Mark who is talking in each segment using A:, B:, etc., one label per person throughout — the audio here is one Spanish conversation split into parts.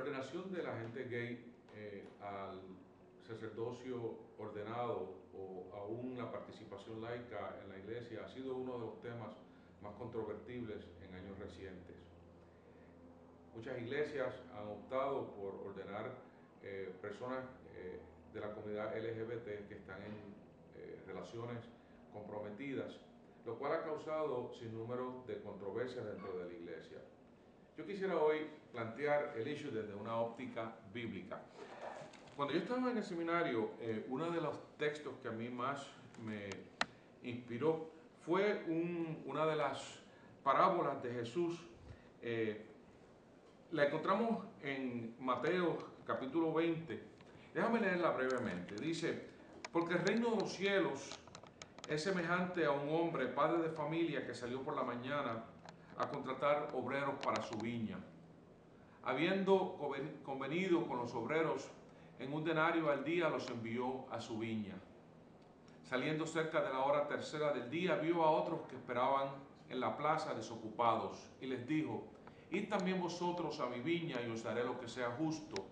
A: ordenación de la gente gay al sacerdocio ordenado o aún la participación laica en la iglesia ha sido uno de los temas más controvertibles en años recientes. Muchas iglesias han optado por ordenar personas de la comunidad LGBT que están en relaciones comprometidas, lo cual ha causado sinnúmero de controversias dentro de la iglesia. Yo quisiera hoy plantear el issue desde una óptica bíblica. Cuando yo estaba en el seminario, uno de los textos que a mí más me inspiró fue una de las parábolas de Jesús. La encontramos en Mateo capítulo 20. Déjame leerla brevemente. Dice: porque el reino de los cielos es semejante a un hombre, padre de familia, que salió por la mañana a contratar obreros para su viña. Habiendo convenido con los obreros en un denario al día, los envió a su viña. Saliendo cerca de la hora tercera del día, vio a otros que esperaban en la plaza desocupados y les dijo: id también vosotros a mi viña y os daré lo que sea justo.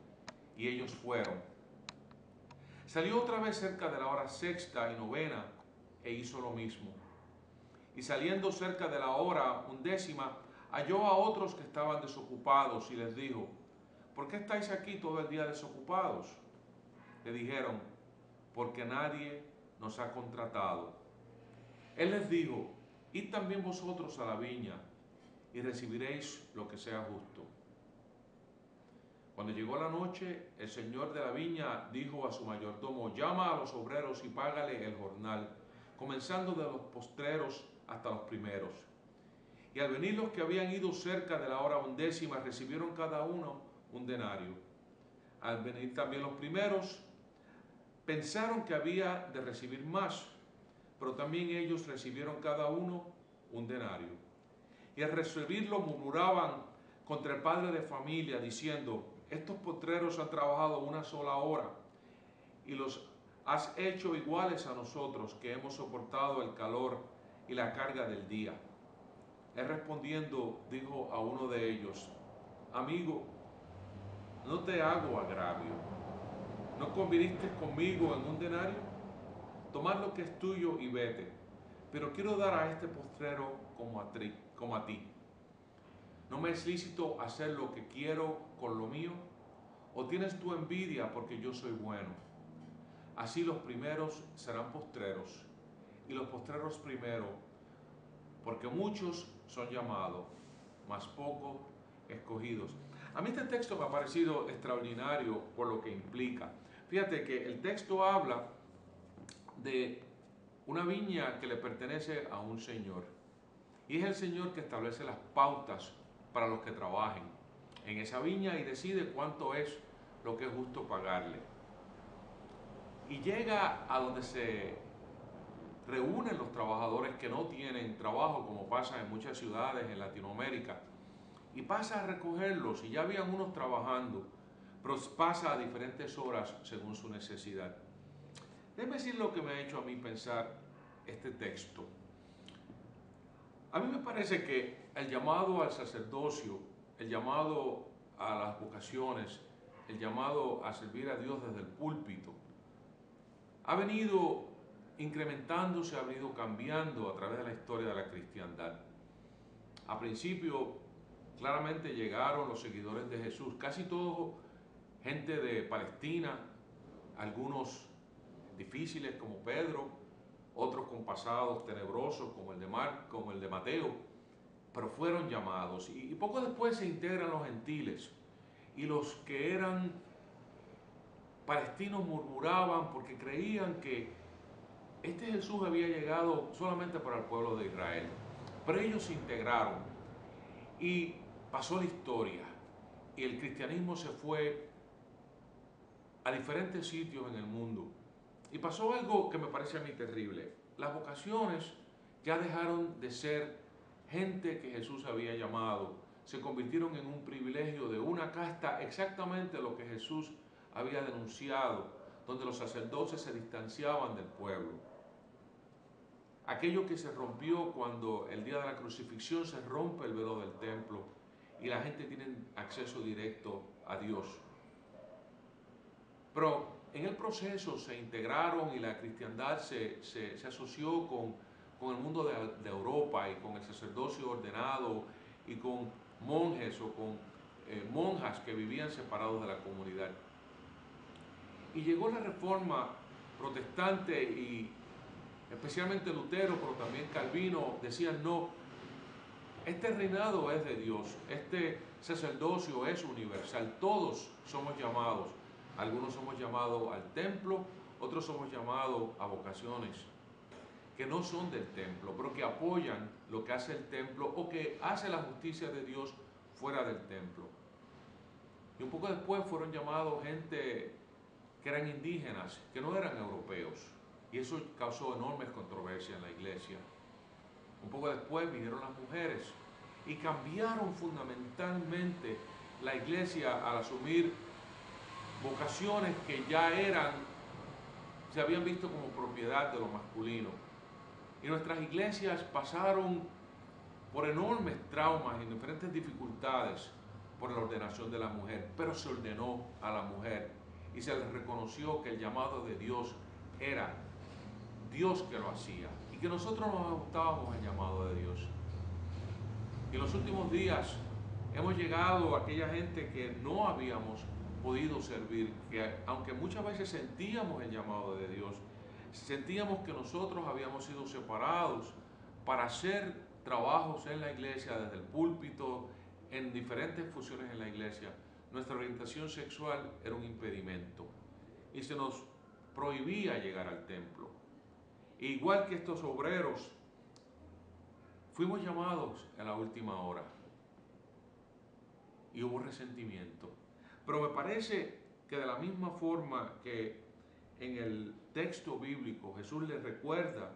A: Y ellos fueron. Salió otra vez cerca de la hora sexta y novena e hizo lo mismo. Y saliendo cerca de la hora undécima, halló a otros que estaban desocupados y les dijo: ¿por qué estáis aquí todo el día desocupados? Le dijeron: porque nadie nos ha contratado. Él les dijo: id también vosotros a la viña y recibiréis lo que sea justo. Cuando llegó la noche, el señor de la viña dijo a su mayordomo: llama a los obreros y págale el jornal, comenzando de los postreros hasta los primeros. Y al venir los que habían ido cerca de la hora undécima, recibieron cada uno un denario. Al venir también los primeros, pensaron que había de recibir más, pero también ellos recibieron cada uno un denario. Y al recibirlo murmuraban contra el padre de familia, diciendo: estos postreros han trabajado una sola hora y los has hecho iguales a nosotros, que hemos soportado el calor y la carga del día. Él respondiendo dijo a uno de ellos: amigo, no te hago agravio. ¿No conviniste conmigo en un denario? Tomad lo que es tuyo y vete. Pero quiero dar a este postrero como a ti. ¿No me es lícito hacer lo que quiero con lo mío? ¿O tienes tu envidia porque yo soy bueno? Así los primeros serán postreros, y los postreros primero, porque muchos son llamados, mas pocos escogidos. A mí este texto me ha parecido extraordinario por lo que implica. Fíjate que el texto habla de una viña que le pertenece a un señor, y es el señor que establece las pautas para los que trabajen en esa viña y decide cuánto es lo que es justo pagarle. Y llega a donde se reúnen los trabajadores que no tienen trabajo, como pasa en muchas ciudades en Latinoamérica, y pasa a recogerlos, y ya habían unos trabajando, pero pasa a diferentes horas según su necesidad. Déjeme decir lo que me ha hecho a mí pensar este texto. A mí me parece que el llamado al sacerdocio, el llamado a las vocaciones, el llamado a servir a Dios desde el púlpito, ha venido incrementándose, ha venido cambiando a través de la historia de la cristiandad. A principio, claramente llegaron los seguidores de Jesús, casi todos gente de Palestina, algunos difíciles como Pedro, otros con pasados tenebrosos como el de Mateo, pero fueron llamados. Y poco después se integran los gentiles, y los que eran palestinos murmuraban porque creían que este Jesús había llegado solamente para el pueblo de Israel. Pero ellos se integraron y pasó la historia, y el cristianismo se fue a diferentes sitios en el mundo. Y pasó algo que me parece a mí terrible. Las vocaciones ya dejaron de ser gente que Jesús había llamado. Se convirtieron en un privilegio de una casta, exactamente lo que Jesús había denunciado, donde los sacerdotes se distanciaban del pueblo. Aquello que se rompió cuando el día de la crucifixión se rompe el velo del templo y la gente tiene acceso directo a Dios. Pero en el proceso se integraron y la cristiandad se asoció con el mundo de Europa y con el sacerdocio ordenado y con monjes o con monjas que vivían separados de la comunidad. Y llegó la Reforma protestante y especialmente Lutero, pero también Calvino, decían no, este reinado es de Dios, este sacerdocio es universal, todos somos llamados, algunos somos llamados al templo, otros somos llamados a vocaciones que no son del templo, pero que apoyan lo que hace el templo o que hace la justicia de Dios fuera del templo. Y un poco después fueron llamados gente que eran indígenas, que no eran europeos, y eso causó enormes controversias en la iglesia. Un poco después vinieron las mujeres y cambiaron fundamentalmente la iglesia al asumir vocaciones que ya se habían visto como propiedad de lo masculino. Y nuestras iglesias pasaron por enormes traumas y diferentes dificultades por la ordenación de la mujer, pero se ordenó a la mujer y se les reconoció que el llamado de Dios era Dios que lo hacía y que nosotros nos ajustábamos al llamado de Dios. Y en los últimos días hemos llegado a aquella gente que no habíamos podido servir, que aunque muchas veces sentíamos el llamado de Dios, sentíamos que nosotros habíamos sido separados para hacer trabajos en la iglesia, desde el púlpito, en diferentes funciones en la iglesia. Nuestra orientación sexual era un impedimento y se nos prohibía llegar al templo. Igual que estos obreros, fuimos llamados en la última hora y hubo resentimiento. Pero me parece que de la misma forma que en el texto bíblico Jesús les recuerda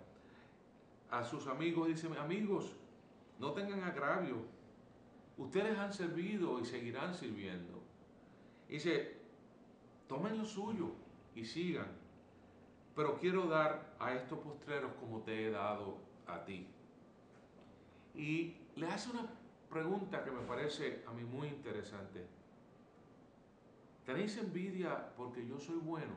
A: a sus amigos, dice, amigos, no tengan agravio, ustedes han servido y seguirán sirviendo. Dice, tomen lo suyo y sigan, pero quiero dar a estos postreros como te he dado a ti. Y le hace una pregunta que me parece a mí muy interesante. ¿Tenéis envidia porque yo soy bueno?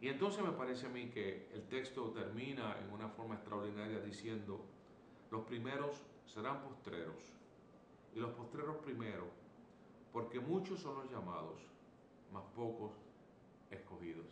A: Y entonces me parece a mí que el texto termina en una forma extraordinaria diciendo, los primeros serán postreros y los postreros primeros, porque muchos son los llamados, mas pocos escogidos.